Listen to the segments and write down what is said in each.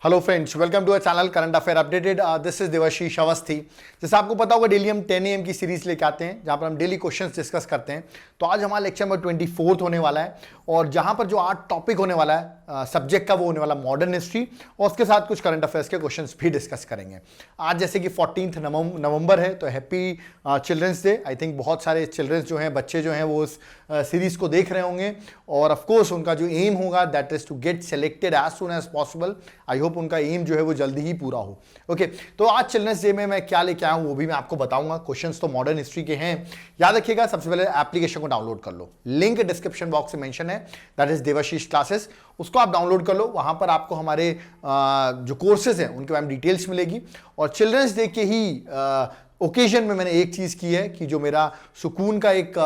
Hello friends, welcome to our channel current affair updated. This is Devashish Awasthi. जैसे आपको पता होगा डेली हम 10 AM की सीरीज लेके आते हैं जहां पर हम डेली क्वेश्चंस डिस्कस करते हैं। तो आज हमारा लेक्चर नंबर 24 होने वाला है और जहां पर जो आज टॉपिक होने वाला है सब्जेक्ट का वो होने वाला मॉडर्न हिस्ट्री और उसके साथ कुछ करंट अफेयर्स के क्वेश्चंस भी डिस्कस करेंगे। आज जैसे कि 14 नवंबर है तो happy children's day. I think बहुत सारे चिल्ड्रंस जो हैं, बच्चे जो हैं वो उस सीरीज को देख रहे होंगे और ऑफकोर्स उनका जो एम होगा that is to get selected as soon as possible. I hope उनका एम जो है वो जल्दी ही पूरा हो। ओके, तो आज चिल्ड्रंस डे में मैं क्या लेके आया हूं वो भी मैं आपको बताऊंगा। क्वेश्चंस तो मॉडर्न हिस्ट्री के हैं। याद रखिएगा, सबसे पहले एप्लीकेशन को डाउनलोड कर लो। लिंक डिस्क्रिप्शन बॉक्स में मेंशन है, दैट इज देवाशीष क्लासेस। उसको आप डाउनलोड कर लो। वहां पर आपको हमारे जो कोर्सेज हैं उनके बारे में डिटेल्स मिलेगी। और चिल्ड्रंस डे के ही ओकेजन में मैंने एक चीज की है कि जो मेरा सुकून का एक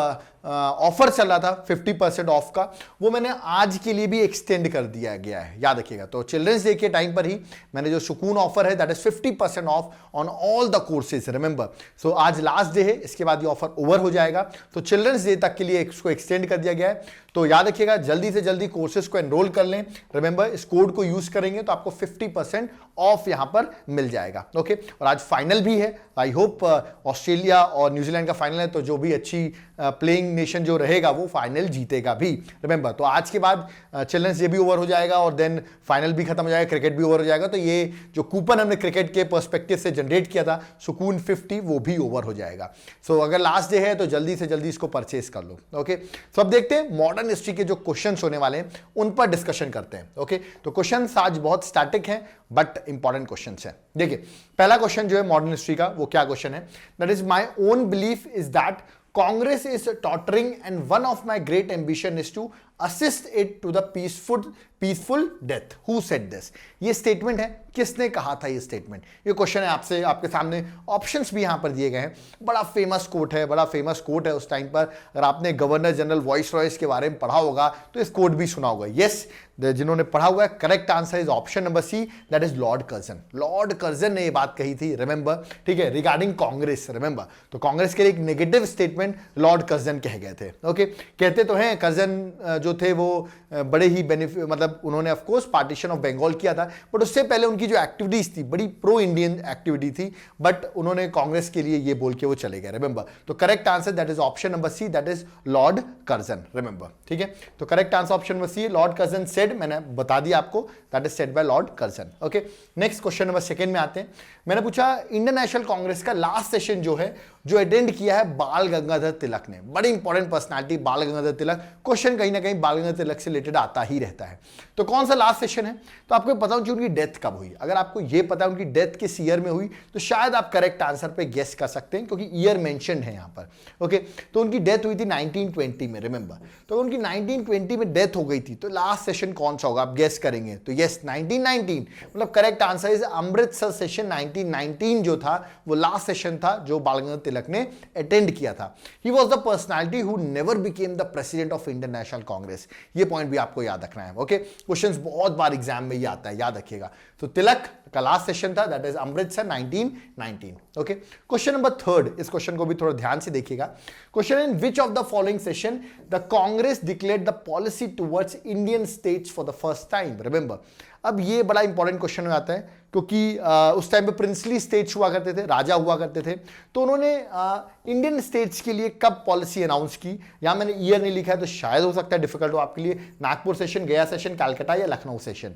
ऑफर चल रहा था 50% ऑफ का, वो मैंने आज के लिए भी एक्सटेंड कर दिया गया है। याद रखिएगा, तो चिल्ड्रंस डे के टाइम पर ही मैंने जो सुकून ऑफर है that is 50% off on all the courses, remember. So आज लास्ट डे है, इसके बाद ये ऑफर ओवर हो जाएगा। तो चिल्ड्रंस डे तक के लिए इसको एक्सटेंड कर दिया गया है। तो याद रखिएगा, जल्दी से जल्दी कोर्सेज को एनरोल कर लें। रिमेंबर, इस कोड को यूज करेंगे तो आपको 50% ऑफ यहां पर मिल जाएगा। ओके, और आज फाइनल भी है। आई होप ऑस्ट्रेलिया और न्यूजीलैंड का फाइनल है, तो जो भी अच्छी प्लेइंग नेशन जो रहेगा वो फाइनल जीतेगा भी। रिमेंबर, तो आज के बाद चिल्ड्रंस डे भी ओवर हो जाएगा और देन फाइनल भी खत्म हो जाएगा, क्रिकेट भी ओवर हो जाएगा। तो ये जो कूपन हमने क्रिकेट के पर्सपेक्टिव से जनरेट किया था सुकून 50, वो भी ओवर हो जाएगा। सो अगर लास्ट डे है तो जल्दी से जल्दी इसको परचेस कर लो। ओके, तो अब देखते हैं मॉडर्न हिस्ट्री के जो क्वेश्चंस होने वाले हैं उन पर डिस्कशन करते हैं। ओके, तो क्वेश्चंस आज बहुत स्टैटिक हैं बट इंपॉर्टेंट क्वेश्चंस हैं। देखिए, पहला क्वेश्चन जो है मॉडर्न हिस्ट्री का वो क्या क्वेश्चन है, that is my own belief is that Congress is tottering and one of my great ambition is to assist it to the peaceful death. Who said this? ये statement है, किसने कहा था ये स्टेटमेंट? ये क्वेश्चन है आपसे, आपके सामने ऑप्शंस भी यहां पर दिए गए हैं। बड़ा फेमस कोट है, बड़ा फेमस कोट है उस टाइम पर। अगर आपने गवर्नर जनरल वॉइस रॉयस के बारे में पढ़ा होगा तो इस कोट भी सुना होगा। यस, जिन्होंने पढ़ा हुआ है, correct answer is option number C, that is Lord Curzon. Lord Curzon ने ये बात कही थी, रिमेंबर, ठीक है, रिगार्डिंग कांग्रेस। रिमेंबर, तो कांग्रेस के लिए एक नेगेटिव स्टेटमेंट लॉर्ड कर्जन कह गए थे। ओके, कहते तो हैं कर्जन जो थे वो बड़े ही मतलब उन्होंने of course partition of Bengal किया था, बट उससे पहले उनकी जो एक्टिविटीज थी बड़ी प्रो इंडियन एक्टिविटी थी, बट उन्होंने कांग्रेस के लिए ये बोल के वो चले गए। रिमेंबर, तो correct answer that is option number C, that is Lord Curzon. Remember, ठीक है, तो correct answer option number C, Lord Curzon said, मैंने बता दिया आपको, that is said by Lord Curzon. Okay, next question number second में आते हैं। मैंने पूछा इंडियन नेशनल कांग्रेस का लास्ट सेशन जो है जो अटेंड किया है बाल गंगाधर तिलक ने। बड़ी इंपॉर्टेंट पर्सनालिटी बाल गंगाधर तिलक, क्वेश्चन कहीं ना कहीं बाल गंगाधर तिलक से रिलेटेड आता ही रहता है। तो कौन सा लास्ट सेशन है? तो आपको पता होना चाहिए उनकी डेथ कब हुई। अगर आपको यह पता है उनकी डेथ किस ईयर में हुई तो शायद आप करेक्ट आंसर पे गेस कर सकते हैं, क्योंकि ईयर मेंशन्ड है यहां पर। ओके, तो उनकी डेथ हुई थी 1920 में। रिमेंबर, तो उनकी 1920 में डेथ हो गई थी, तो लास्ट सेशन कौन सा होगा आप गेस करेंगे? तो यस, 1919, मतलब correct answer is Amritsar session 1919 जो था वो लास्ट सेशन था जो बाल गंगाधर तिलक ने अटेंड किया था। He was the personality who never became the president of Indian national Congress. ये पॉइंट भी आपको याद रखना है। ओके, क्वेश्चंस बहुत बार एग्जाम में ये आता है, याद रखिएगा। तो तिलक का लास्ट सेशन था that is Amritsar 1919। Okay, question number third, इस क्वेश्चन को भी थोड़ा ध्यान से देखिएगा। Question, in which of the following session the Congress declared the policy towards Indian states for the first time? Remember, अब ये बड़ा इंपॉर्टेंट क्वेश्चन हो जाता है क्योंकि उस टाइम पे प्रिंसली स्टेट्स हुआ करते थे, राजा हुआ करते थे। तो उन्होंने इंडियन स्टेट्स के लिए कब पॉलिसी अनाउंस की? यहां मैंने ईयर नहीं लिखा है तो शायद हो सकता है डिफिकल्ट हो आपके लिए। नागपुर सेशन, गया सेशन, कलकत्ता या लखनऊ सेशन?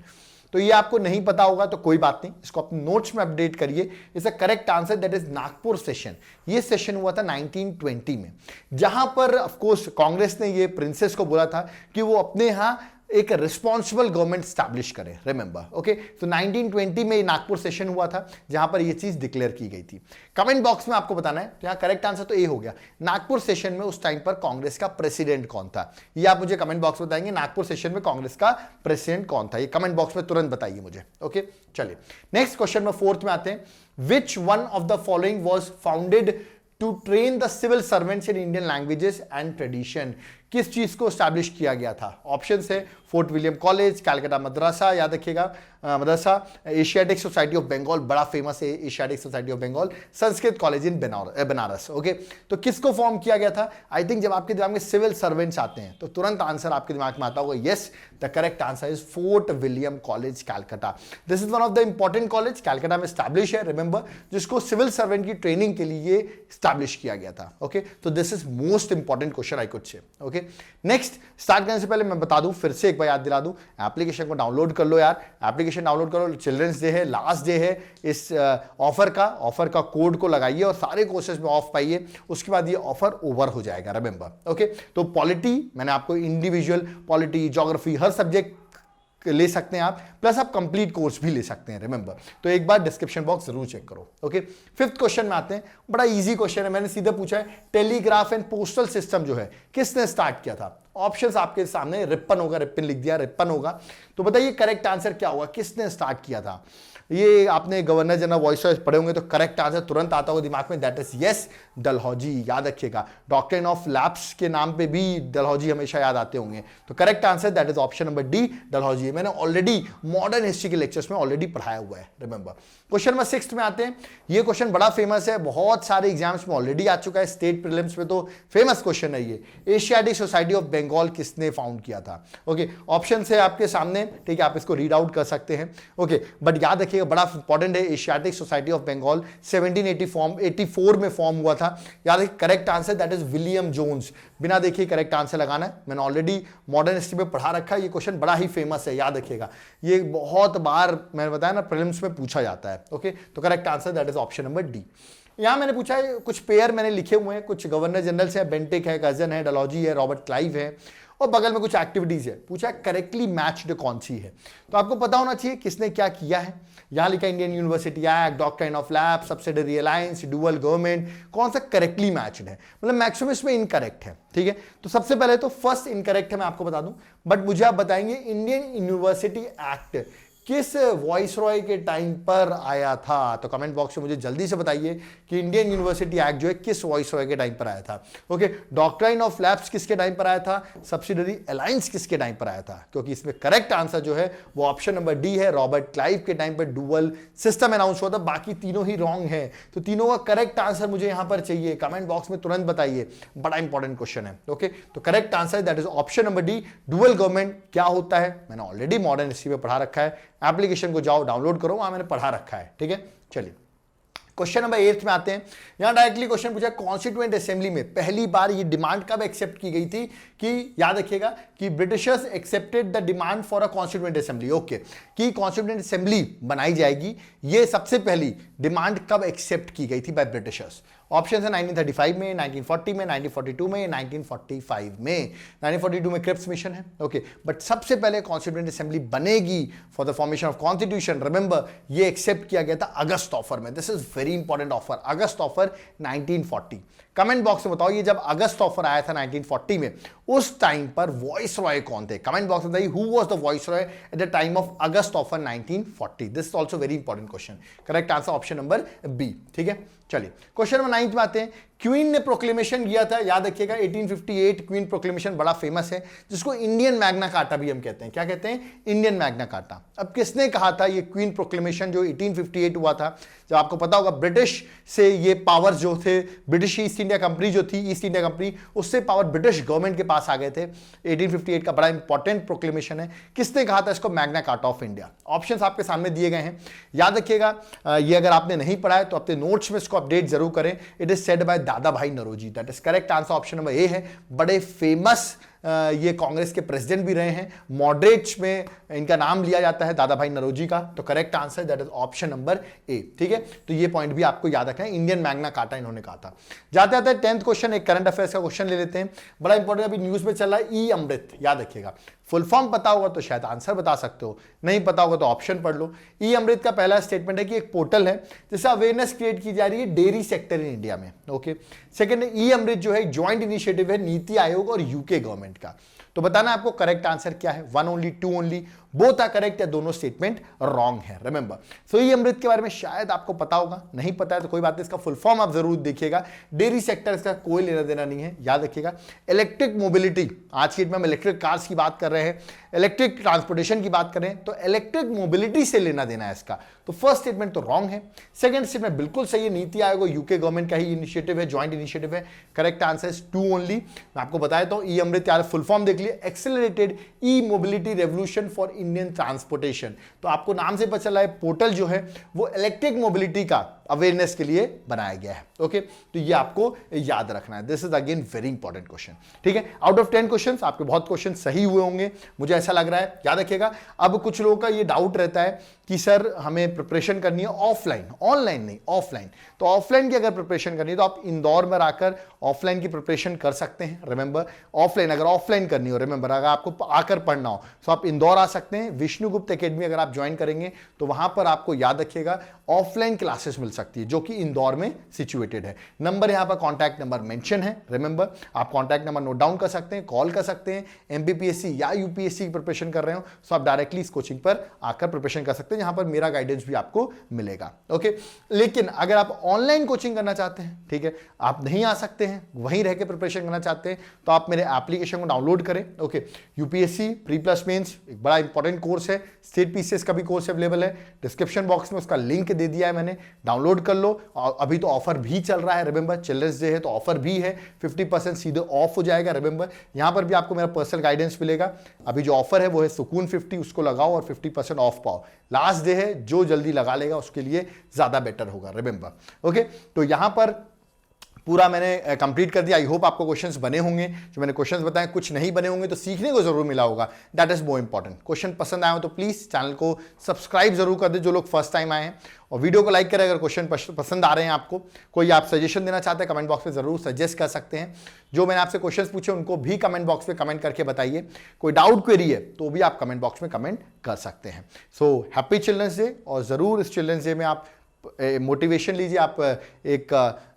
तो ये आपको नहीं पता होगा तो कोई बात नहीं, इसको अपने नोट्स में अपडेट करिए। इसका correct answer that is Nagpur session. ये सेशन हुआ था 1920 में, जहां पर ऑफ कोर्स कांग्रेस ने ये प्रिंसेस को बोला था कि वो अपने यहां एक रिस्पॉन्सिबल गवर्नमेंट स्टैब्लिश करें। रिमेंबर, ओके, तो 1920 में नागपुर सेशन हुआ था जहां पर यह चीज डिक्लेयर की गई थी। कमेंट बॉक्स में आपको बताना है। तो यहां करेक्ट आंसर तो ए हो गया। नागपुर सेशन में उस टाइम पर कांग्रेस का प्रेसिडेंट कौन था, ये आप मुझे कमेंट बॉक्स में बताएंगे। नागपुर सेशन में कांग्रेस का प्रेसिडेंट कौन था, ये कमेंट बॉक्स में तुरंत बताइए मुझे। ओके, चलिए नेक्स्ट क्वेश्चन में फोर्थ में आते हैं। Which one of the following was founded to train the civil servants in Indian languages and tradition? किस चीज को स्टैब्लिश किया गया था? ऑप्शन है फोर्ट विलियम कॉलेज, कैलकाटा मदरसा, याद रखिएगा मदरसा, एशियाटिक सोसाइटी ऑफ बंगाल, बड़ा फेमस है Asiatic Society of Bengal, Sanskrit college in Banaras. Okay, तो किसको फॉर्म किया गया था? आई थिंक जब आपके दिमाग में सिविल सर्वेंट्स आते हैं तो तुरंत आंसर आपके दिमाग में आता होगा, yes the correct answer is fort William college Calcutta. This is one of the important college, Calcutta में स्टैब्लिश है, रिमेंबर, जिसको सिविल सर्वेंट की ट्रेनिंग के लिए स्टैब्लिश किया गया था। ओके, तो this is most important question I could say. Okay, next start करने से पहले मैं बता दूं, फिर से एक बार याद दिला दूं, एप्लीकेशन को डाउनलोड कर लो यार, एप्लीकेशन डाउनलोड करो, चिल्ड्रंस डे है, लास्ट डे है इस ऑफर का कोड को लगाइए और सारे कोर्सेज में ऑफ पाइए, उसके बाद ये ऑफर ओवर हो जाएगा, रिमेंबर। ओके, तो पॉलिटी मैंने आपको इंडिविजुअल पॉलिटी, ज्योग्राफी, हर सब्जेक्ट ले सकते हैं आप, प्लस आप कंप्लीट कोर्स भी ले सकते हैं, रिमेंबर। तो एक बार डिस्क्रिप्शन बॉक्स जरूर चेक करो। ओके, फिफ्थ क्वेश्चन में आते हैं, बड़ा इजी क्वेश्चन है, मैंने सीधा पूछा है टेलीग्राफ एंड पोस्टल सिस्टम जो है किसने स्टार्ट किया था? ऑप्शंस आपके सामने, रिप्पन होगा, रिप्पन लिख दिया, रिप्पन होगा। तो बताइए करेक्ट आंसर क्या होगा, किसने स्टार्ट किया था? ये आपने गवर्नर जनरल वॉइस पढ़े होंगे तो करेक्ट आंसर तुरंत आता होगा दिमाग में, दैट इज यस डलहौजी, याद रखिएगा। डॉक्ट्रिन ऑफ लैप्स के नाम पे भी डलहौजी हमेशा याद आते होंगे, तो correct answer that is option number D, Dalhousie. मैंने ऑलरेडी मॉडर्न हिस्ट्री के लेक्चर्स में ऑलरेडी पढ़ाया हुआ है, रिमेंबर। क्वेश्चन नंबर 6 में आते हैं, ये क्वेश्चन बड़ा फेमस है, बहुत सारे एग्जाम्स में ऑलरेडी आ चुका है, स्टेट प्रीलिम्स में तो फेमस क्वेश्चन है ये। एशियाटिक सोसाइटी ऑफ बंगाल किसने फाउंड किया था? ओके, ऑप्शन है आपके सामने, ठीक है, आप इसको रीड आउट कर सकते हैं। ओके, बट याद रखिएगा बड़ा इंपॉर्टेंट है, एशियाटिक सोसाइटी ऑफ बंगाल 1784 में फॉर्म हुआ था, याद रखिए। Correct answer that is William Jones, बिना देखिए करेक्ट आंसर लगाना है, मैंने ऑलरेडी मॉडर्न हिस्ट्री में पढ़ा रखा है, ये क्वेश्चन बड़ा ही फेमस है, याद रखिएगा, ये बहुत बार मैंने बताया ना प्रीलिम्स में पूछा जाता है। ओके, तो correct answer that is option number D. यहां मैंने पूछा है, कुछ पेयर मैंने लिखे हुए हैं, कुछ गवर्नर जनरल से, बेंटिक है, कर्जन है, डलहौजी है, रॉबर्ट क्लाइव है, और बगल में कुछ एक्टिविटीज है। पूछा है करेक्टली मैच्ड कौन सी है, तो आपको पता होना चाहिए किसने क्या किया है। यहां लिखा Indian university act, doctrine of lab, subsidiary alliance, dual government, कौन सा करेक्टली मैच्ड है, मतलब मैक्सिमम इसमें इनकरेक्ट है। ठीक है, तो सबसे पहले तो फर्स्ट इनकरेक्ट है, मैं आपको बता दूं, बट मुझे आप बताएंगे इंडियन यूनिवर्सिटी एक्ट किस वॉइसरॉय के टाइम पर आया था? तो कमेंट बॉक्स में मुझे जल्दी से बताइए कि इंडियन यूनिवर्सिटी एक्ट जो है किस वॉइसरॉय के टाइम पर आया था। ओके, डॉक्ट्राइन ऑफ लैब्स किसके टाइम पर आया था? सब्सिडरी अलायंस किसके टाइम पर आया था? क्योंकि इसमें करेक्ट आंसर जो है वो ऑप्शन नंबर डी है, रॉबर्ट क्लाइव के टाइम पर डुअल सिस्टम अनाउंस हुआ था, बाकी तीनों ही रॉन्ग है। तो तीनों का करेक्ट आंसर मुझे यहां पर चाहिए, कमेंट बॉक्स में तुरंत बताइए, बड़ा इंपॉर्टेंट क्वेश्चन है। ओके, तो correct answer that is option number D, dual government क्या होता है मैंने ऑलरेडी मॉडर्न हिस्ट्री में पढ़ा रखा है, एप्लीकेशन को जाओ डाउनलोड करो, वहां मैंने पढ़ा रखा है। ठीक है, चलिए क्वेश्चन नंबर 8 में आते हैं। यहां डायरेक्टली क्वेश्चन पूछा, कॉन्स्टिट्यूएंट असेंबली में पहली बार ये डिमांड कब एक्सेप्ट की गई थी? कि याद रखिएगा कि Britishers accepted the demand for a constituent assembly. Okay, कि कॉन्स्टिट्यूएंट असेंबली बनाई जाएगी, ये सबसे पहली डिमांड कब एक्सेप्ट की गई थी बाय ब्रिटिशर्स? ऑप्शन है 1935 में, 1940 में, 1942 में, 1945 में। 1942 में क्रिप्स मिशन है। ओके, बट सबसे पहले कॉन्स्टिट्यूएंट असेंबली बनेगी for the formation of constitution, remember ये एक्सेप्ट किया गया था अगस्त ऑफर में। This is very important offer, August offer 1940। Comment box में बताओ ये जब अगस्त ऑफर आया था 1940 में, उस टाइम पर वॉइस रॉय कौन थे? कमेंट बॉक्स में बताइए who was the viceroy at the time of August offer 1940। This is also very important question, correct answer option number B. ठीक है, चलिए क्वेश्चन नंबर 9 में आते हैं। क्वीन ने प्रोक्लेमेशन किया था, याद रखिएगा 1858 क्वीन प्रोक्लेमेशन बड़ा फेमस है, जिसको इंडियन मैग्ना कार्टा भी हम कहते हैं। क्या कहते हैं? Indian Magna carta. अब किसने कहा था ये क्वीन प्रोक्लेमेशन जो 1858 हुआ था? जब आपको पता होगा ब्रिटिश से ये पावर्स जो थे, ब्रिटिश ईस्ट इंडिया कंपनी जो थी, ईस्ट इंडिया कंपनी, उससे पावर ब्रिटिश गवर्नमेंट के पास आ गए थे। 1858 का बड़ा इंपॉर्टेंट प्रोक्लेमेशन है। किसने कहा था इसको? Magna carta of India. Options आपके सामने दिए गए हैं, याद रखिएगा। ये अगर आपने नहीं पढ़ा है तो अपने नोट्स में इसको अपडेट जरूर करें। It is said by Dadabhai Naoroji, that is correct answer option number A है। बड़े फेमस ये कांग्रेस के प्रेसिडेंट भी रहे हैं, मॉडरेट्स में इनका नाम लिया जाता है दादा भाई नौरोजी का। तो correct answer that is option number ए। ठीक है, तो ये पॉइंट भी आपको याद रखना है, इंडियन मैग्ना कार्टा इन्होंने कहा था। जाते जाते 10th क्वेश्चन, एक करंट अफेयर्स का क्वेश्चन ले लेते हैं, बड़ा इंपॉर्टेंट, अभी न्यूज में चल रहा है ई अमृत, याद रखिएगा। फुल फॉर्म पता होगा तो शायद आंसर बता सकते हो, नहीं पता होगा तो ऑप्शन पढ़ लो। ई अमृत का पहला स्टेटमेंट है कि एक पोर्टल है जिससे अवेयरनेस क्रिएट की जा रही है डेयरी सेक्टर इन इंडिया में। ओके, सेकंड ई अमृत जो है ज्वाइंट इनिशिएटिव है नीति आयोग और यूके गवर्नमेंट का। तो बताना आपको करेक्ट आंसर क्या है, 1 only, 2 only, both are correct या दोनों स्टेटमेंट रॉन्ग है। रिमेंबर, सो ई अमृत के बारे में शायद आपको पता होगा, नहीं पता है तो कोई बात नहीं, इसका फुल फॉर्म आप जरूर देखिएगा। डेयरी सेक्टर इसका कोई लेना देना नहीं है, याद रखिएगा। इलेक्ट्रिक मोबिलिटी, आज की डेट में हम इलेक्ट्रिक कार्स की बात कर रहे हैं, इलेक्ट्रिक ट्रांसपोर्टेशन की बात करें तो इलेक्ट्रिक मोबिलिटी से लेना देना है इसका, तो फर्स्ट स्टेटमेंट तो रॉन्ग है। सेकंड स्टेटमेंट बिल्कुल सही है, नीति आयोग यूके गवर्नमेंट का ही इनिशिएटिव है, ज्वाइंट इनिशिएटिव है। Correct answer is 2 only. मैं आपको बताया तो ई अमृत यार फुल फॉर्म देख लिए, accelerated E mobility revolution for Indian transportation. तो आपको नाम से पता चला है पोर्टल जो है वो इलेक्ट्रिक मोबिलिटी का अवेयरनेस के लिए बनाया गया है। ओके, तो ये आपको याद रखना है। This is again very important question, ठीक है। आउट ऑफ 10 क्वेश्चन आपके बहुत क्वेश्चन सही हुए होंगे, मुझे ऐसा लग रहा है, याद रखिएगा। अब कुछ लोगों का ये डाउट रहता है कि सर हमें प्रिपरेशन करनी है ऑफलाइन, ऑनलाइन नहीं, ऑफलाइन। तो ऑफलाइन की अगर प्रिपरेशन करनी है तो आप इंदौर में आकर ऑफलाइन की प्रिपरेशन कर सकते हैं। रिमेंबर, ऑफलाइन अगर ऑफलाइन करनी हो, रिमेंबर अगर आपको आकर पढ़ना हो तो आप इंदौर आ सकते हैं। विष्णुगुप्त एकेडमी अगर आप ज्वाइन करेंगे तो वहां पर आपको याद रखिएगा ऑफलाइन क्लासेस मिल सकती है, जो कि इंदौर में सिचुएटेड है। नंबर यहां पर कॉन्टैक्ट नंबर मेंशन है। रिमेंबर, आप कॉन्टैक्ट नंबर नोट डाउन कर सकते हैं, कॉल कर सकते हैं। एमपीपीएससी या यूपीएससी की प्रिपरेशन कर रहे हो तो आप डायरेक्टली इस कोचिंग पर आकर प्रिपरेशन कर सकते हैं, जहां पर मेरा गाइडेंस भी आपको मिलेगा। ओके, लेकिन अगर आप ऑनलाइन कोचिंग करना चाहते हैं, ठीक है, आप नहीं आ सकते हैं, वहीं रह के प्रिपरेशन करना चाहते हैं, तो आप मेरे एप्लीकेशन को डाउनलोड करें। Okay, UPSC pre plus mains एक बड़ा इंपॉर्टेंट कोर्स है, स्टेट पीसीएस का भी कोर्स अवेलेबल है, डिस्क्रिप्शन बॉक्स में उसका लिंक दे दिया है मैंने, डाउनलोड कर लो। और अभी तो ऑफर भी चल रहा है, रिमेंबर चिल्ड्रंस डे है तो ऑफर भी है, 50% सीधे ऑफ हो जाएगा। रिमेंबर, यहां पर भी आपको मेरा पर्सनल गाइडेंस मिलेगा। अभी जो ऑफर है वो है सुकून 50, उसको लगाओ और 50% ऑफ पाओ। लास्ट डे है, जो जल्दी लगा लेगा उसके लिए ज्यादा बेटर होगा। रिमेंबर, ओके, तो यहां पर पूरा मैंने कंप्लीट कर दिया। आई होप आपको क्वेश्चंस बने होंगे, जो मैंने क्वेश्चंस बताए। कुछ नहीं बने होंगे तो सीखने को जरूर मिला होगा, that is more important. Question पसंद आए हो तो प्लीज चैनल को सब्सक्राइब जरूर कर दे, जो लोग फर्स्ट टाइम आए हैं, और वीडियो को लाइक करें अगर क्वेश्चन पसंद आ रहे हैं आपको। कोई आप सजेशन देना चाहते हैं कमेंट बॉक्स में जरूर सजेस्ट कर सकते हैं। जो मैंने आपसे क्वेश्चंस पूछे उनको भी कमेंट बॉक्स में कमेंट करके बताइए। कोई डाउट क्वेरी है तो भी आप कमेंट बॉक्स में कमेंट कर सकते हैं। सो हैप्पी चिल्ड्रंस डे, और जरूर इस चिल्ड्रंस डे में आप मोटिवेशन लीजिए, आप एक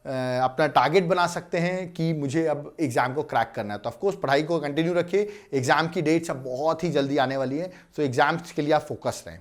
अपना टारगेट बना सकते हैं कि मुझे अब एग्जाम को क्रैक करना है। तो ऑफकोर्स पढ़ाई को कंटिन्यू रखिए, एग्जाम की डेट्स अब बहुत ही जल्दी आने वाली है, सो एग्जाम्स के लिए आप फोकस रहें।